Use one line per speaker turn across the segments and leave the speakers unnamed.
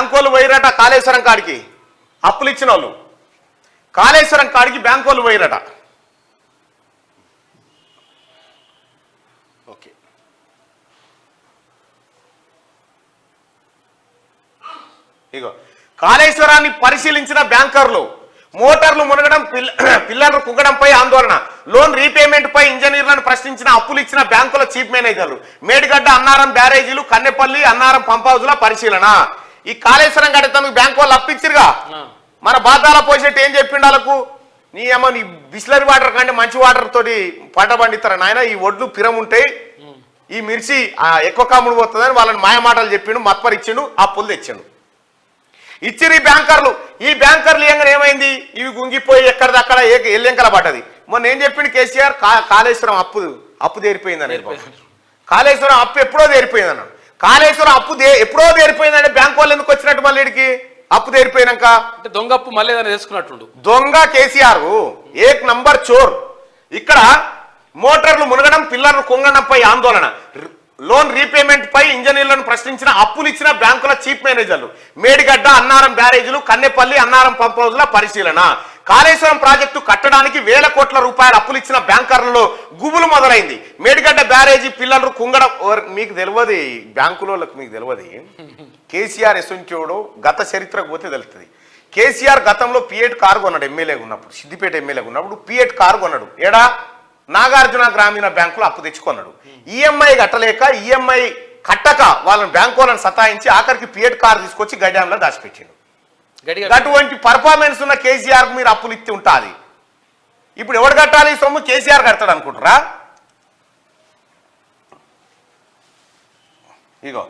Bank వాళ్ళు పోయిరట కాళేశ్వరం కాడికి, అప్పులు ఇచ్చిన వాళ్ళు కాళేశ్వరం కాడికి బ్యాంకు వాళ్ళు పోయిరట. ఓకే, ఇగో కాళేశ్వరాన్ని పరిశీలించిన బ్యాంకర్లు మోటార్లు మునగడం, పిల్లలు కుంగడంపై ఆందోళన, లోన్ రీపేమెంట్ పై ఇంజనీర్లను ప్రశ్నించిన, అప్పులు ఇచ్చిన బ్యాంకుల చీఫ్ మేనేజర్లు, మేడిగడ్డ అన్నారం బ్యారేజీలు, కన్నెపల్లి అన్నారం పంప్ హౌజ్ల పరిశీలన. ఈ కాళేశ్వరం కడితే బ్యాంకు వాళ్ళు అప్పించిరుగా, మన బాధాల పోసేట్టు ఏం చెప్పిండు వాళ్ళకు, నీ అమ్మ నీ బిస్లరీ వాటర్ కంటే మంచి వాటర్ తోటి పంట పండిస్తారా నాయన, ఈ ఒడ్లు పిరం ఉంటాయి, ఈ మిర్చి ఎక్కువ కాముడు పోతుందని వాళ్ళని మాయమాటలు చెప్పిండు, మత్పరిచ్చిండు, అప్పులు తెచ్చిండు. ఇచ్చిరు ఈ బ్యాంకర్లు ఏంగానే ఏమైంది, ఇవి గుంగిపోయి ఎక్కడిదక్కడ ఎల్లెంకల పడ్డది. మొన్న ఏం చెప్పిండు కేసీఆర్, కాళేశ్వరం అప్పు తీరిపోయిందని, కాళేశ్వరం అప్పు ఎప్పుడో తీరిపోయింది అన్నాడు. కాళేశ్వరం అప్పు ఎప్పుడో తీరిపోయిందంటే బ్యాంకు వాళ్ళు ఎందుకు వచ్చినట్టు మళ్ళీ ఇడికి అప్పు తీరిపోయినాక?
దొంగ అప్పు మళ్ళీ తెలుసుకున్నట్టు
దొంగ కేసీఆర్ ఏక్ నంబర్ చోర్. ఇక్కడ మోటార్లు మునగడం, పిల్లర్లు కుంగడంపై ఆందోళన, లోన్ రీపేమెంట్ పై ఇంజనీర్లను ప్రశ్నించిన, అప్పులు ఇచ్చిన బ్యాంకుల చీఫ్ మేనేజర్లు, మేడిగడ్డ అన్నారం బ్యారేజీలు, కన్నెపల్లి అన్నారం పంప్ హౌజ్ల పరిశీలన. కాళేశ్వరం ప్రాజెక్టు కట్టడానికి వేల కోట్ల రూపాయల అప్పులు ఇచ్చిన బ్యాంకర్లలో గుబులు మొదలైంది. మేడిగడ్డ బ్యారేజీ పిల్లలు కుంగడం, మీకు తెలియదు బ్యాంకులకు, మీకు తెలియదు కేసీఆర్ ఎసుంచోడు గత చరిత్రకు పోతే తెలుస్తుంది. కేసీఆర్ గతంలో పిఎట్ కారు కొన్నాడు, ఎమ్మెల్యేగా ఉన్నప్పుడు, సిద్దిపేట ఎమ్మెల్యేగా ఉన్నప్పుడు పిఎట్ కారు కొన్నాడు. ఏడా నాగార్జున గ్రామీణ బ్యాంకులో అప్పు తెచ్చుకున్నాడు. ఈఎంఐ కట్టలేక, ఈఎంఐ కట్టక వాళ్ళని బ్యాంకు వాళ్ళని సతాయించి ఆఖరికి పిఎట్ కారు తీసుకొచ్చి గడ్యాంలో దాచిపెట్టిండు. అటువంటి పర్ఫార్మెన్స్ ఉన్న కేసీఆర్ కు మీరు అప్పులు ఇచ్చి ఉంటుంది. ఇప్పుడు ఎవరు కట్టాలి సొమ్ము? కేసీఆర్ కడతాడు అనుకుంటారా? ఇగో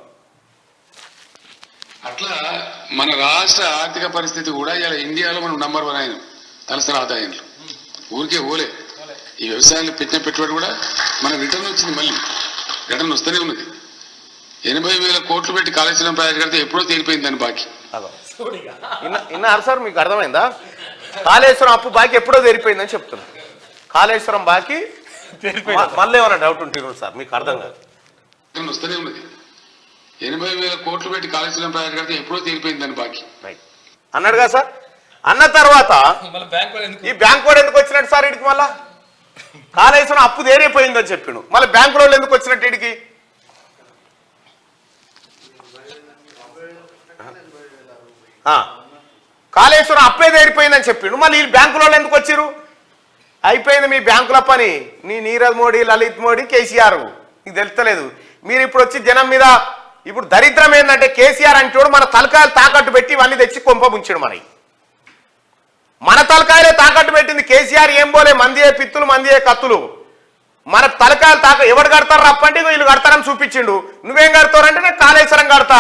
అట్లా మన రాష్ట్ర ఆర్థిక పరిస్థితి కూడా ఇలా ఇండియాలో మనం నంబర్ 1 అయినాం తలసరి ఆదాయంలో. ఊరికే ఓలే ఈ వ్యవసాయంలో పెట్టిన పెట్టుబడి కూడా మన రిటర్న్ వచ్చింది, మళ్ళీ రిటర్న్ వస్తూనే ఉన్నది. 80,000 కోట్లు పెట్టి కాళేశ్వరం ప్రాజెక్ట్ కడితే ఎప్పుడో తీరిపోయింది దాని బాకీ.
విన్నారు సార్, మీకు అర్థమైందా? కాళేశ్వరం అప్పు బాకీ ఎప్పుడో తీరిపోయిందని చెప్తున్నా. కాళేశ్వరం బాకీ మళ్ళీ ఏమైనా డౌట్ ఉంటుంది సార్, మీకు అర్థం కాదు.
రిటర్న్ వస్తూనే ఉన్నది. 80,000 కోట్లు పెట్టి కాళేశ్వరం ప్రాజెక్ట్ కడితే ఎప్పుడో తీరిపోయింది దాని బాకీ
అన్నాడుగా సార్. అన్న తర్వాత ఈ బ్యాంకు వాడు ఎందుకు వచ్చినట్టు సార్ ఇడికి? మళ్ళా కాళేశ్వరం అప్పు తీరిపోయిందని చెప్పిండు, మళ్ళీ బ్యాంకు వాళ్ళు ఎందుకు వచ్చినట్టు ఇడికి? కాళేశ్వరం అప్పే తీరిపోయిందని చెప్పిండు, మళ్ళీ ఈ బ్యాంకుల వాళ్ళు ఎందుకు వచ్చిరు? అయిపోయింది మీ బ్యాంకుల పని. నీరవ్ మోడీ, లలిత్ మోడీ, కేసీఆర్ నీకు తెలుస్తలేదు. మీరు ఇప్పుడు వచ్చి జనం మీద, ఇప్పుడు దరిద్రం ఏంటంటే కేసీఆర్ అంటోడు మన తలకాయలు తాకట్టు పెట్టి ఇవన్నీ తెచ్చి కొంప ముంచాడు. మన తలకాయలే తాకట్టు పెట్టింది కేసీఆర్. ఏం పోలే మందియే పిత్తులు, మందియే కత్తులు. మన తలకాయలు ఎవరు కడతారు రప్పంటే వీళ్ళు కడతారని చూపించిండు. నువ్వేం కడతారంటే నేను కాళేశ్వరం కడతా,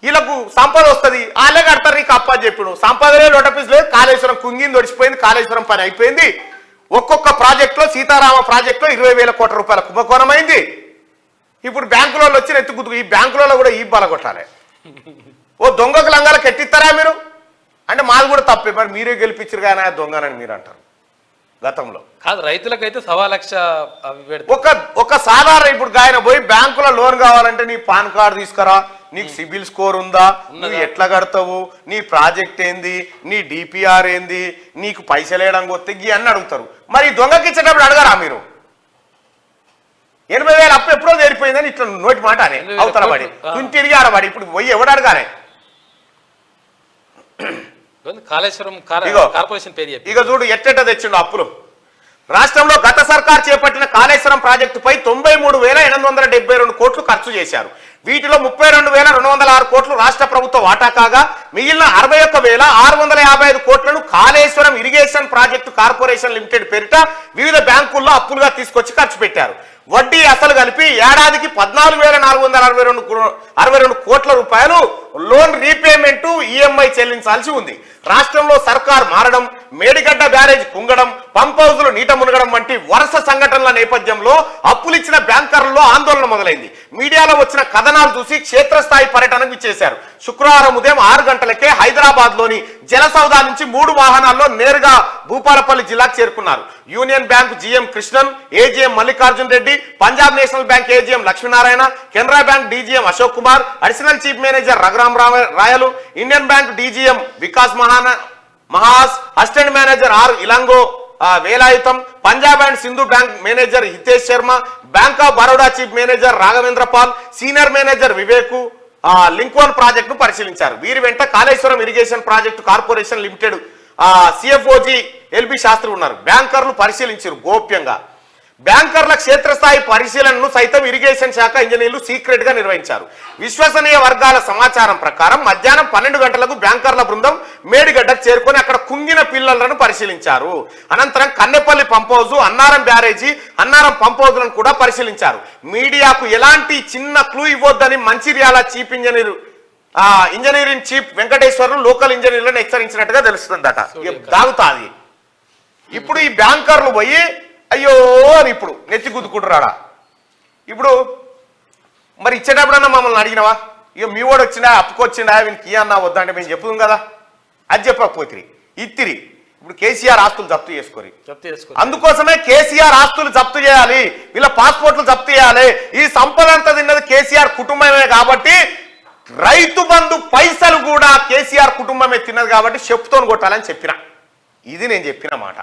వీళ్ళకు సంపద వస్తుంది, వాళ్ళే కడతారు నీకు అప్ప చెప్పిండు. సంపదలే లోటపీస్ లేదు, కాళేశ్వరం కుంగింది, ఒడిచిపోయింది, కాళేశ్వరం పని అయిపోయింది. ఒక్కొక్క ప్రాజెక్టులో, సీతారామ ప్రాజెక్టులో 20,000 కోట్ల రూపాయల కుంభకోణమైంది. ఇప్పుడు బ్యాంకులలో వచ్చిన ఎత్తుకుతుకు ఈ బ్యాంకులలో కూడా ఈ బలగొట్టాలి. ఓ దొంగకు లంగాలకు ఎట్టిస్తారా మీరు అంటే మాది కూడా తప్పే. మరి మీరే గెలిపించారు కానీ దొంగనని మీరు అంటారు. గతంలో
కాదు, రైతులకైతే 1,00,000
ఒక సాధారణ ఇప్పుడు ఆయన పోయి బ్యాంకులో లోన్ కావాలంటే నీ పాన్ కార్డు తీసుకురా, నీకు సిబిల్ స్కోర్ ఉందా, నువ్వు ఎట్లా కడతావు, నీ ప్రాజెక్ట్ ఏంది, నీ డిపిఆర్ ఏంది, నీకు పైసలు వేయడానికి వస్తే ఇవన్నీ అడుగుతారు. మరి దొంగకి ఇచ్చేటప్పుడు అడగరా మీరు? 80,000 అప్పు ఎప్పుడో తీరిపోయిందని ఇట్లా నోటి మాట అని అవతల పడి తిరిగి ఆడబడి ఇప్పుడు పోయి ఎవడు అడగాలి? ఇక చూడు ఎట్టెట్ట తెచ్చిండు అప్పులు. రాష్ట్రంలో గత సర్కార్ చేపట్టిన కాళేశ్వరం ప్రాజెక్టుపై 93,872 కోట్లు ఖర్చు చేశారు. వీటిలో 32,206 కోట్లు రాష్ట్ర ప్రభుత్వ వాటా కాగా మిగిలిన 61,655 కోట్లను Kaleshwaram irrigation project corporation limited పేరిట వివిధ బ్యాంకుల్లో అప్పులుగా తీసుకొచ్చి ఖర్చు పెట్టారు. వడ్డీ అసలు కలిపి ఏడాదికి 14,462 కోట్ల రూపాయలు లోన్ రీపేమెంట్, ఈఎంఐ చెల్లించాల్సి ఉంది. రాష్ట్రంలో సర్కార్ మారడం, మేడిగడ్డ బ్యారేజ్ కుంగడం, పంప్ హౌజులు నీట మునగడం వంటి వరుస సంఘటనల నేపథ్యంలో అప్పులిచ్చిన బ్యాంకర్లలో ఆందోళన మొదలైంది. మీడియాలో వచ్చిన కథనాలు చూసి క్షేత్రస్థాయి పర్యటనకు ఇచ్చేశారు. శుక్రవారం ఉదయం 6 గంటలకే హైదరాబాద్ లోని జలసౌదా నుంచి 3 వాహనాల్లో నేరుగా భూపాలపల్లి జిల్లాకు చేరుకున్నారు. Union bank GM Krishnan, AGM Mallikarjun Reddy, Punjab national bank AGM Lakshminarayana, Canara bank DGM Ashok Kumar, additional chief manager Raghuram Rayalu, Indian bank DGM Vikas Mahas, assistant manager R Ilango Velayutham, Punjab and Sindh bank manager Hitesh Sharma, bank of Baroda chief manager Raghavendra Pal, senior manager Vivek link one project ను పరిశీలించారు. వీరి వెంట Kaleshwaram irrigation project corporation limited సిఎఫ్ఓజీ LB Shastri ఉన్నారు. బ్యాంకర్లు పరిశీలించారు గోప్యంగా. బ్యాంకర్ల క్షేత్రస్థాయి పరిశీలనను సైతం ఇరిగేషన్ శాఖ ఇంజనీర్లు సీక్రెట్ గా నిర్వహించారు. విశ్వసనీయ వర్గాల సమాచారం ప్రకారం మధ్యాహ్నం 12 గంటలకు బ్యాంకర్ల బృందం మేడిగడ్డకు చేరుకొని అక్కడ కుంగిన పిల్లలను పరిశీలించారు. అనంతరం Kannepalli pump house, Annaram barrage, Annaram pump హౌజ్లను కూడా పరిశీలించారు. మీడియాకు ఎలాంటి చిన్న క్లూ ఇవ్వొద్దని Mancherial chief engineering chief Venkateswarlu local ఇంజనీర్లను హెచ్చరించినట్టుగా తెలుస్తుందట. దాగుతాది. ఇప్పుడు ఈ బ్యాంకర్లు పోయి అయ్యో అని ఇప్పుడు నెత్తి గుద్దుకుంటున్నాడా? ఇప్పుడు మరి ఇచ్చేటప్పుడన్నా మమ్మల్ని అడిగినవా? ఇక మీ వాడు వచ్చినా అప్పుకొచ్చిండా వీనికి అన్నా వద్దా అంటే మేము చెప్పుదాం కదా. అది చెప్పకపోతే ఇత్తిరి. ఇప్పుడు కేసీఆర్ ఆస్తులు జప్తు చేసుకోరు. అందుకోసమే కేసీఆర్ ఆస్తులు జప్తు చేయాలి, వీళ్ళ పాస్పోర్ట్లు జప్తు చేయాలి. ఈ సంపద అంతా తిన్నది కేసీఆర్ కుటుంబమే కాబట్టి రైతు బంధు పైసలు కూడా కేసీఆర్ కుటుంబమే తిన్నది కాబట్టి చెప్పుతో కొట్టాలని చెప్పిన. ఇది నేను చెప్పిన మాట.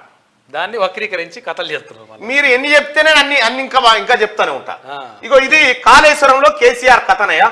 దాన్ని వక్రీకరించి కథలు చేస్తున్నారు.
మీరు ఎన్ని చెప్తేనే అన్ని ఇంకా చెప్తానే ఉంటా. ఇగో ఇది కాళేశ్వరంలో కేసీఆర్ కథనయ్యా.